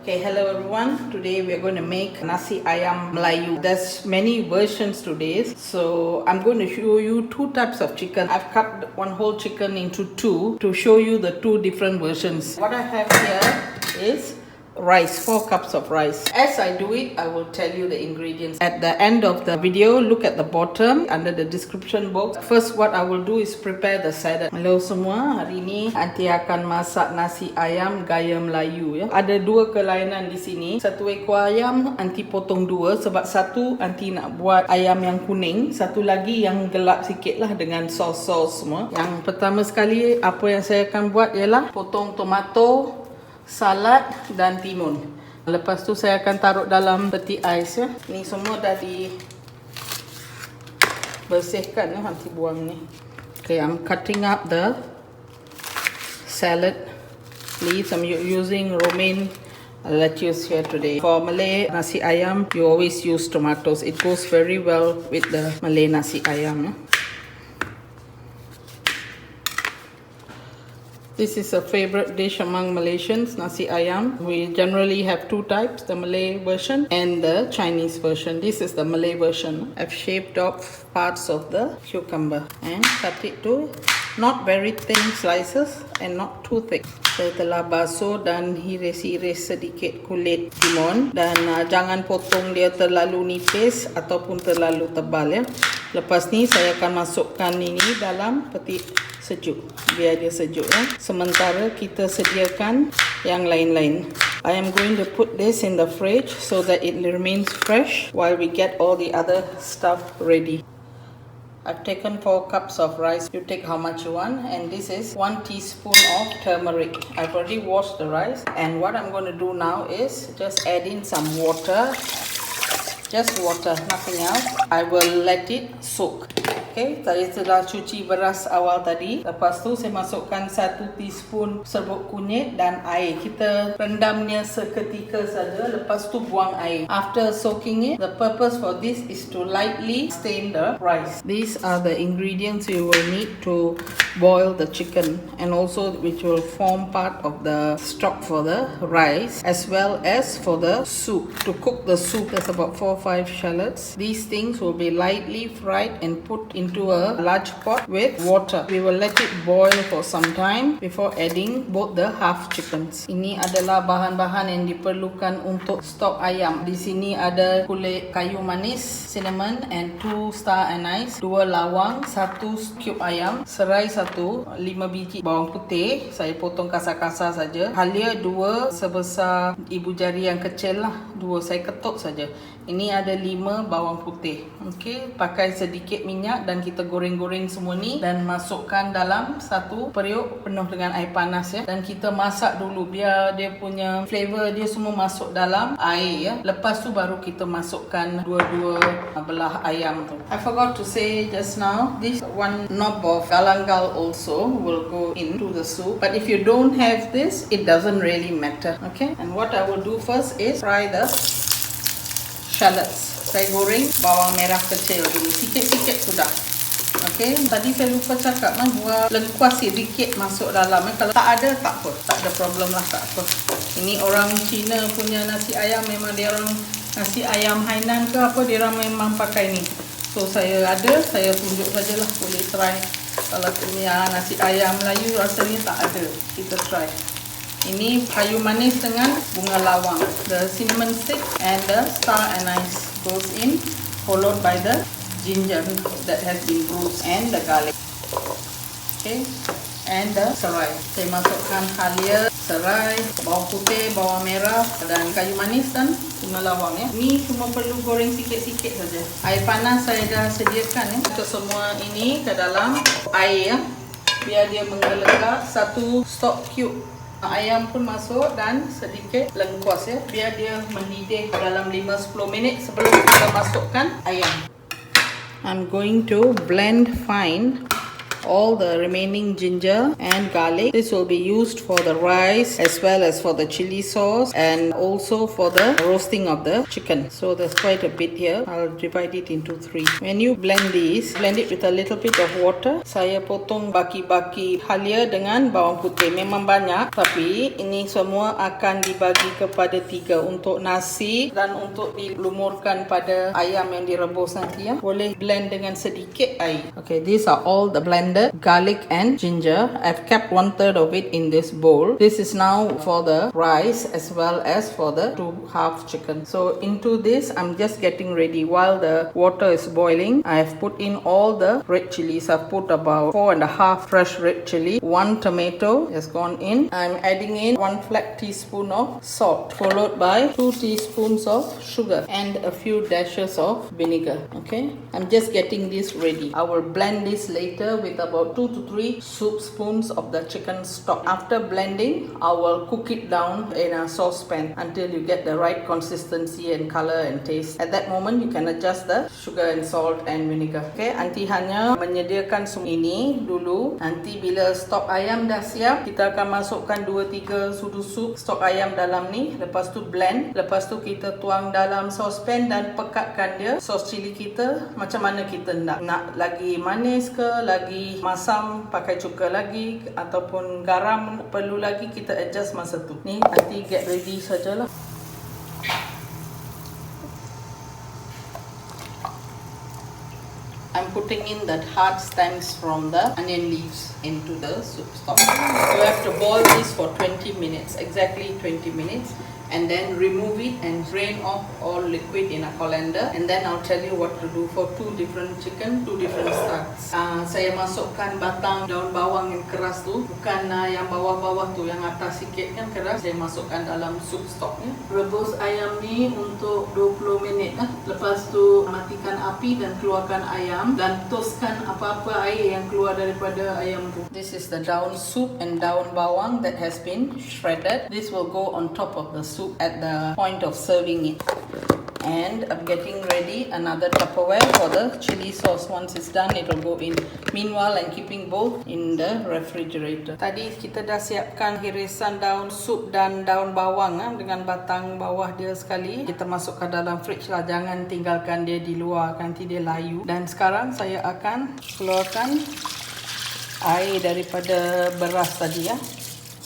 Okay, hello everyone. Today we are going to make Nasi Ayam Melayu. There's many versions today. So I'm going to show you two types of chicken. I've cut one whole chicken into two to show you the two different versions. What I have here is rice, 4 cups of rice. As I do it, I will tell you the ingredients. At the end of the video, look at the bottom under the description box. First, what I will do is prepare the salad. Hello semua, hari ni Aunty akan masak nasi ayam gaya Melayu ya. Ada dua kelainan di sini. Satu ekor ayam Aunty potong dua sebab satu Aunty nak buat ayam yang kuning, satu lagi yang gelap sikit lah dengan sos-sos semua. Yang pertama sekali apa yang saya akan buat ialah potong tomato, salad dan timun. Lepas tu saya akan taruh dalam peti ais ya. Ni semua dah dibersihkan ya, nanti buang ni. Okay, I'm cutting up the salad leaves. I'm using romain lettuce here today. For Malay nasi ayam, you always use tomatoes. It goes very well with the Malay nasi ayam ya. This is a favorite dish among Malaysians, nasi ayam. We generally have two types, the Malay version and the Chinese version. This is the Malay version. I've shaved off parts of the cucumber and cut it to not very thin slices and not too thick. Saya telah basuh dan iris-iris sedikit kulit timun dan jangan potong dia terlalu nipis ataupun terlalu tebal ya. Lepas ni saya akan masukkan ini dalam peti sejuk biar dia sejuk ya. Sementara kita sediakan yang lain-lain. I am going to put this in the fridge so that it remains fresh while we get all the other stuff ready. I've taken 4 cups of rice. You take how much you want, and this is 1 teaspoon of turmeric. I've already washed the rice, and what I'm going to do now is just add in some water. Just water, nothing else. I will let it soak. Okay, saya telah cuci beras awal tadi. Lepas tu saya masukkan 1 teaspoon serbuk kunyit dan air. Kita rendamnya seketika saja. Lepas tu buang air. After soaking it, the purpose for this is to lightly stain the rice. These are the ingredients you will need to boil the chicken, and also which will form part of the stock for the rice as well as for the soup. To cook the soup, there's about 4 or 5 shallots. These things will be lightly fried and put into a large pot with water. We will let it boil for some time before adding both the half chickens. Ini adalah bahan-bahan yang diperlukan untuk stok ayam. Di sini ada kulit kayu manis, cinnamon and 2 star anise, 2 lawang, 1 cube ayam, serai 1, 5 biji bawang putih, saya potong kasar-kasar saja. Halia 2 sebesar ibu jari yang kecil lah, 2 saya ketuk saja. Ini ada 5 bawang putih. Okey, pakai sedikit minyak dan kita goreng-goreng semua ni dan masukkan dalam 1 periuk penuh dengan air panas ya. Dan kita masak dulu biar dia punya flavor dia semua masuk dalam air ya. Lepas tu baru kita masukkan dua-dua belah ayam tu. I forgot to say just now, this 1 knob of galangal also will go into the soup. But if you don't have this, it doesn't really matter. Okay? And what I will do first is fry the shallots. Saya goreng bawang merah kecil dulu, sikit-sikit sudah. Okay, tadi saya lupa cakap buat lengkuas sedikit masuk dalam. Kalau tak ada, tak apa, tak ada problem lah, tak apa. Ini orang Cina punya nasi ayam, memang dia orang nasi ayam Hainan ke apa, dia orang memang pakai ni. So saya ada, saya tunjuk sajalah, boleh try. Kalau punya nasi ayam Melayu rasanya tak ada, kita try. Ini kayu manis dengan bunga lawang. The cinnamon stick and the star anise goes in, followed by the ginger that has been bruised and the garlic. Okay, and the serai. Saya masukkan halia, serai, bawang putih, bawang merah dan kayu manis dan bunga lawang ya. Ini cuma perlu goreng sikit-sikit saja. Air panas saya dah sediakan ya. Untuk semua ini ke dalam air ya. Biar dia menggelegar. 1 stok cube ayam pun masuk dan sedikit lengkuas ya, biar dia mendidih dalam 5-10 minit sebelum kita masukkan ayam. I'm going to blend fine all the remaining ginger and garlic. This will be used for the rice as well as for the chili sauce and also for the roasting of the chicken. So there's quite a bit here. I'll divide it into 3. When you blend these, blend it with a little bit of water. Saya potong baki-baki halia dengan bawang putih. Memang banyak, tapi ini semua akan dibagi kepada 3 untuk nasi dan untuk dilumurkan pada ayam yang direbus nanti ya. Boleh blend dengan sedikit air. Okay, these are all the blended garlic and ginger. I've kept 1/3 of it in this bowl. This is now for the rice as well as for the 2 half chicken. So into this, I'm just getting ready. While the water is boiling, I have put in all the red chilies. I've put about 4.5 fresh red chili. 1 tomato has gone in. I'm adding in 1 flat teaspoon of salt, followed by 2 teaspoons of sugar and a few dashes of vinegar. Okay, I'm just getting this ready. I will blend this later with about 2 to 3 soup spoons of the chicken stock. After blending, I will cook it down in a saucepan until you get the right consistency and color and taste. At that moment, you can adjust the sugar and salt and vinegar. Okay, Aunty hanya menyediakan semua ini dulu. Nanti bila stok ayam dah siap, kita akan masukkan 2-3 sudu sup stok ayam dalam ni. Lepas tu blend. Lepas tu kita tuang dalam saucepan dan pekatkan dia. Sos cili kita macam mana kita nak. Nak lagi manis ke, lagi masam, pakai cuka lagi, ataupun garam perlu lagi, kita adjust masa tu. Ni Aunty get ready sajalah. I'm putting in the hard stems from the onion leaves into the soup stock. You have to boil this for 20 minutes, exactly 20 minutes. And then remove it and drain off all liquid in a colander. And then I'll tell you what to do for 2 different chicken, 2 different styles. Saya masukkan batang daun bawang yang keras tu, bukan yang bawah-bawah tu, yang atas sikit kan keras. Saya masukkan dalam soup stocknya. Rebus ayam ni untuk 20 minit lah. Lepas tu matikan api dan keluarkan ayam dan toastkan apa-apa air yang keluar daripada ayam tu. This is the daun soup and daun bawang that has been shredded. This will go on top of the soup at the point of serving it. And I'm getting ready another Tupperware for the chili sauce. Once it's done, it will go in. Meanwhile, I'm keeping both in the refrigerator. Tadi kita dah siapkan irisan daun sup dan daun bawang dengan batang bawah dia sekali. Kita masukkan dalam fridge lah. Jangan tinggalkan dia di luar, nanti dia layu. Dan sekarang saya akan keluarkan air daripada beras tadi ya.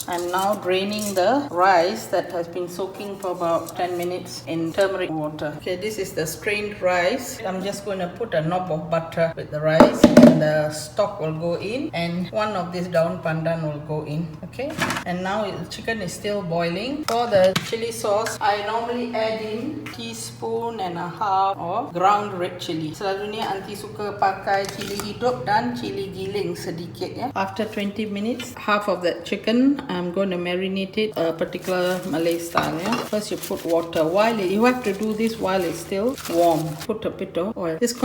I'm now draining the rice that has been soaking for about 10 minutes in turmeric water. Okay, this is the strained rice. I'm just going to put a knob of butter with the rice, and the stock will go in, and one of this daun pandan will go in. Okay, and now the chicken is still boiling. For the chili sauce, I normally add in 1.5 teaspoon of ground red chili. Selalunya Aunty suka pakai chili hidup dan chili giling sedikit ya. After 20 minutes, half of that chicken I'm going to marinate it a particular Malay style. Yeah? First you put water. You have to do this while it's still warm. Put a bit of oil. This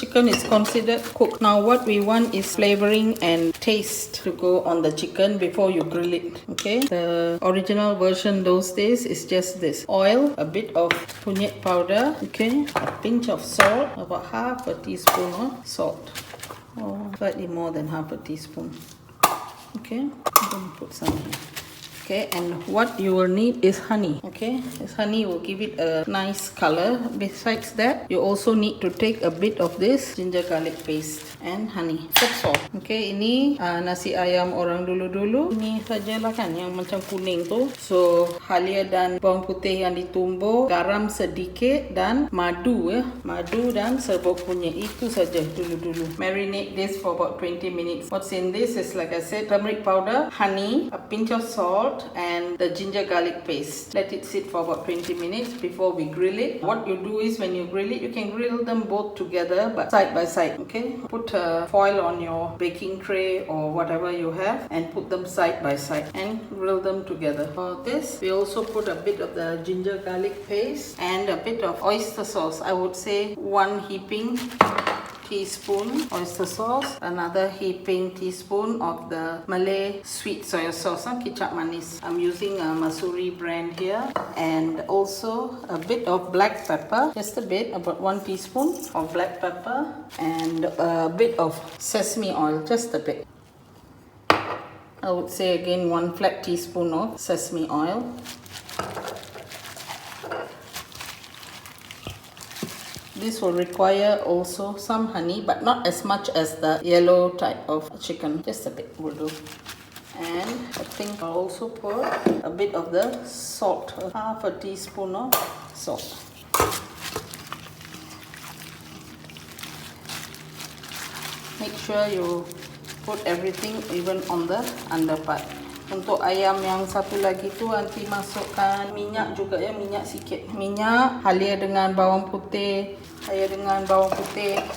chicken is considered cooked. Now what we want is flavoring and taste to go on the chicken before you grill it. Okay. The original version those days is just this: oil, a bit of kunyit powder, okay, a pinch of salt, about 1/2 teaspoon of salt, or slightly more than 1/2 teaspoon. Okay, I'm going to put some here. Okay, and what you will need is honey. Okay, this honey will give it a nice color. Besides that, you also need to take a bit of this ginger garlic paste and honey. That's all. Okay, ini nasi ayam orang dulu-dulu. Ini sajalah kan yang macam kuning tu. So halia dan bawang putih yang ditumbuk, garam sedikit dan madu ya. Madu dan serbuk kunyit. Itu saja dulu-dulu. Marinate this for about 20 minutes. What's in this is, like I said, turmeric powder, honey, a pinch of salt, and the ginger garlic paste. Let it sit for about 20 minutes before we grill it. What you do is, when you grill it, you can grill them both together but side by side. Okay, put foil on your baking tray or whatever you have and put them side by side and grill them together. For this, we also put a bit of the ginger garlic paste and a bit of oyster sauce. I would say 1 heaping teaspoon oyster sauce, another heaping teaspoon of the Malay sweet soy sauce, kicap manis. I'm using a Masuri brand here, and also a bit of black pepper, just a bit, about 1 teaspoon of black pepper, and a bit of sesame oil, just a bit. I would say again 1 flat teaspoon of sesame oil. This will require also some honey, but not as much as the yellow type of chicken. Just a bit will do. And I think I'll also put a bit of the salt, half a teaspoon of salt. Make sure you put everything even on the under part. Untuk ayam yang satu lagi tu, Aunty masukkan minyak juga ya, minyak sikit. Minyak, halia dengan bawang putih,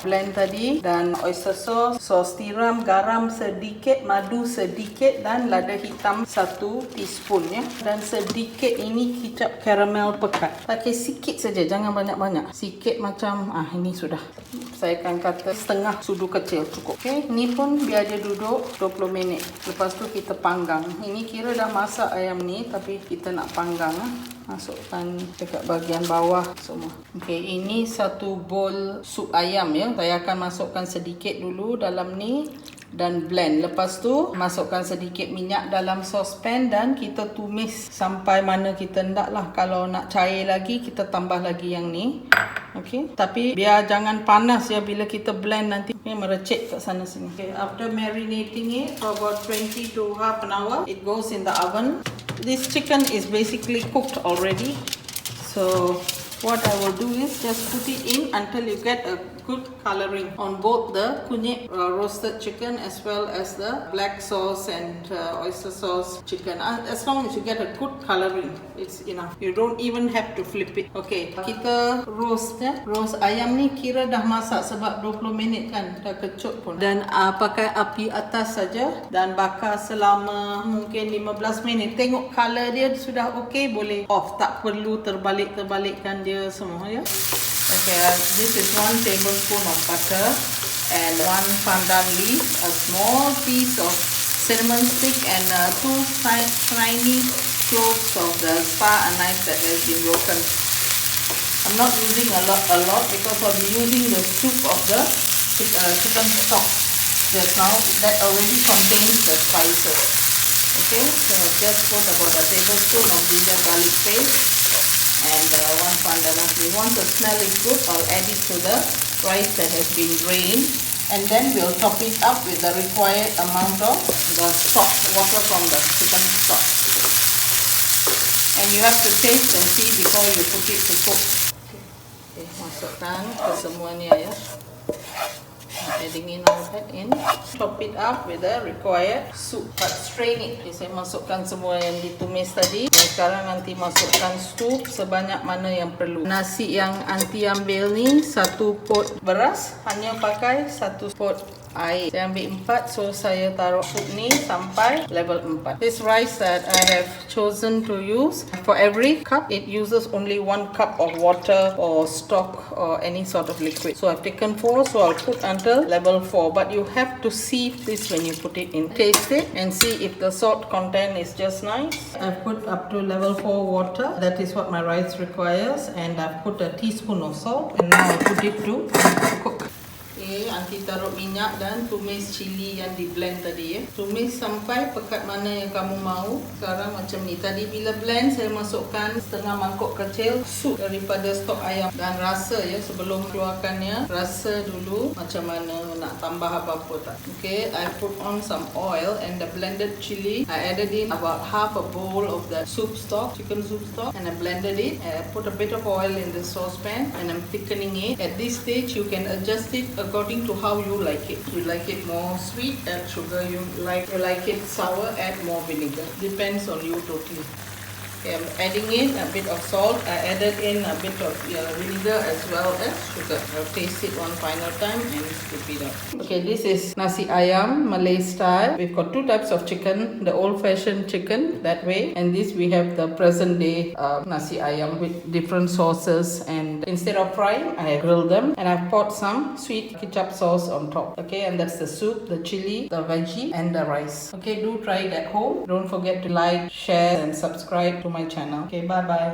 blend tadi, dan oyster sauce, sos tiram, garam sedikit, madu sedikit, dan lada hitam 1 teaspoon ya. Dan sedikit ini kicap caramel pekat. Pakai sikit saja, jangan banyak-banyak. Sikit macam, ini sudah. Saya akan kata setengah sudu kecil cukup. Okey, ni pun biar dia duduk 20 minit. Lepas tu kita panggang. Ini kira dah masak ayam ni, tapi kita nak panggang. Masukkan dekat bahagian bawah semua. Okey, ini 1 bowl sup ayam ya. Saya akan masukkan sedikit dulu dalam ni dan blend. Lepas tu masukkan sedikit minyak dalam saucepan dan kita tumis sampai mana kita nak lah. Kalau nak cair lagi, kita tambah lagi yang ni. Okey, tapi biar jangan panas ya bila kita blend nanti. Merecek kat sana sini. Okay, after marinating it for about 20 to half an hour, it goes in the oven. This chicken is basically cooked already. So what I will do is just put it in until you get a good coloring on both the kunyit roasted chicken as well as the black sauce and oyster sauce chicken. As long as you get a good coloring, it's enough. You don't even have to flip it. Okay, kita roast ya. Roast ayam ni kira dah masak sebab 20 minit kan, dah kecut pun. Dan pakai api atas saja dan bakar selama mungkin 15 minit. Tengok color dia sudah okay, boleh off. Tak perlu terbalik-terbalikkan dia semua ya. Okay, this is 1 tablespoon of butter and 1 pandan leaf, a small piece of cinnamon stick, and 2 tiny cloves of the star anise that has been broken. I'm not using a lot because I'll be using the soup of the chicken stock just now. That already contains the spices. Okay, so just put about a tablespoon of ginger garlic paste and 1 pandan leaf. Once the smell is good, I'll add it to the rice that has been drained, and then we'll top it up with the required amount of the stock, water from the chicken stock. And you have to taste and see before you put it to cook. Okay, masukkan ke semua ni ya. Adding in all that in. Top it up with the required soup, but strain it. Okay, saya masukkan semua yang ditumis tadi. Dan sekarang Aunty masukkan soup sebanyak mana yang perlu. Nasi yang Aunty ambil ni 1 pot beras, hanya pakai 1 pot air. Saya ambil 4, so saya taruh soup ni sampai level 4. This rice that I have chosen to use, for every cup it uses only 1 cup of water or stock or any sort of liquid. So I've taken 4, so I'll put until level 4, but you have to sieve this when you put it in. Taste it and see if the salt content is just nice. I've put up to level 4 water. That is what my rice requires, and I've put a teaspoon of salt, and now I put it to cook. Okay, Aunty taruh minyak dan tumis cili yang di blend tadi ya. Tumis sampai pekat mana yang kamu mahu. Sekarang macam ni. Tadi bila blend, saya masukkan setengah mangkuk kecil sup daripada stok ayam. Dan rasa ya, sebelum keluarkannya, rasa dulu macam mana, nak tambah apa-apa tak. Okay, I put on some oil and the blended chili. I added in about half a bowl of the soup stock, chicken soup stock, and I blended it. I put a bit of oil in the saucepan and I'm thickening it. At this stage, you can adjust it according to how you like it. You like it more sweet, add sugar. You like it sour, add more vinegar. Depends on you totally. Okay, I'm adding in a bit of salt. I added in a bit of vinegar as well as sugar. I'll taste it one final time and scoop it up. Okay, this is Nasi Ayam, Malay style. We've got two types of chicken. The old-fashioned chicken, that way. And this we have the present-day Nasi Ayam with different sauces. And instead of frying, I grilled them. And I've poured some sweet ketchup sauce on top. Okay, and that's the soup, the chili, the veggie, and the rice. Okay, do try it at home. Don't forget to like, share, and subscribe to my channel. Okay, bye-bye.